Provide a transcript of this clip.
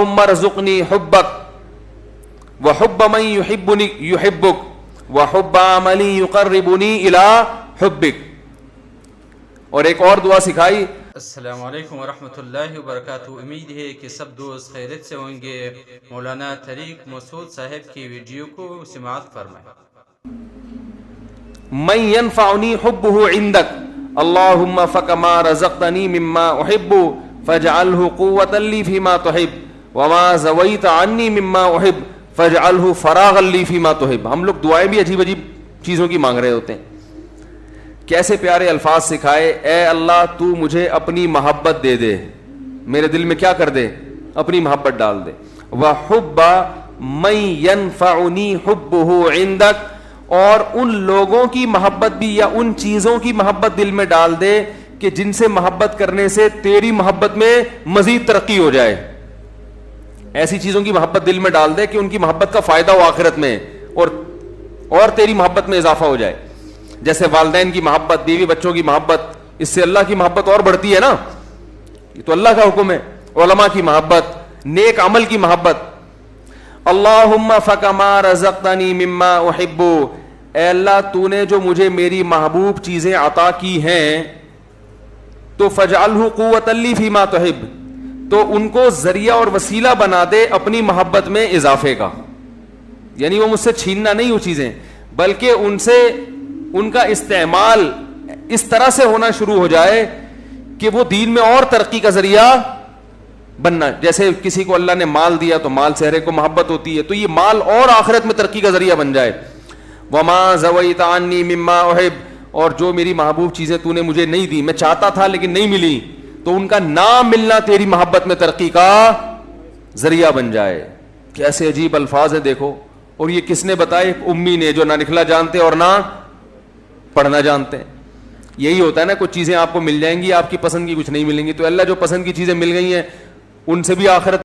اللہم ارزقنی حبک وحب من یحبنی یحبک وحب عملی یقربنی الی حبک. اور ایک اور دعا سکھائی. السلام علیکم ورحمۃ اللہ وبرکاتہ. امید ہے کہ سب دوست خیریت سے ہوں گے. مولانا طریق مسعود صاحب کی ویڈیو کو سماعت فرمائیں. من ينفعنی حبہ عندک اللہم فکما رزقتنی مما احب فاجعلہ قوۃ لی فیما تحب وما زویت عنی مما احب فاجعلہ فراغا لی فیما تحب. ہم لوگ دعائیں بھی عجیب عجیب چیزوں کی مانگ رہے ہوتے ہیں. کیسے پیارے الفاظ سکھائے. اے اللہ تو مجھے اپنی محبت دے دے, میرے دل میں کیا کر دے, اپنی محبت ڈال دے. وحب من ينفعنی حبہ عندک, اور ان لوگوں کی محبت بھی یا ان چیزوں کی محبت دل میں ڈال دے کہ جن سے محبت کرنے سے تیری محبت میں مزید ترقی ہو جائے. ایسی چیزوں کی محبت دل میں ڈال دے کہ ان کی محبت کا فائدہ ہو آخرت میں اور تیری محبت میں اضافہ ہو جائے. جیسے والدین کی محبت, بیوی بچوں کی محبت, اس سے اللہ کی محبت اور بڑھتی ہے نا, یہ تو اللہ کا حکم ہے. علماء کی محبت, نیک عمل کی محبت. اللہم فکما رزقتنی مما احب, اے اللہ تو نے جو مجھے میری محبوب چیزیں عطا کی ہیں تو فاجعلہ قوۃ لی فیما تحب, تو ان کو ذریعہ اور وسیلہ بنا دے اپنی محبت میں اضافے کا. یعنی وہ مجھ سے چھیننا نہیں وہ چیزیں, بلکہ ان کا استعمال اس طرح سے ہونا شروع ہو جائے کہ وہ دین میں اور ترقی کا ذریعہ بننا. جیسے کسی کو اللہ نے مال دیا تو مال سے ہر ایک کو محبت ہوتی ہے, تو یہ مال اور آخرت میں ترقی کا ذریعہ بن جائے. وما زویت عنی مما احب, اور جو میری محبوب چیزیں تو نے مجھے نہیں دی, میں چاہتا تھا لیکن نہیں ملی, تو ان کا نہ ملنا تیری محبت میں ترقی کا ذریعہ بن جائے. کیسے عجیب الفاظ ہیں دیکھو. اور یہ کس نے بتائے؟ ایک امی نے جو نہ لکھنا جانتے اور نہ پڑھنا جانتے ہیں. یہی ہوتا ہے نا, کچھ چیزیں آپ کو مل جائیں گی آپ کی پسند کی, کچھ نہیں ملیں گی. تو اللہ جو پسند کی چیزیں مل گئی ہیں ان سے بھی آخرت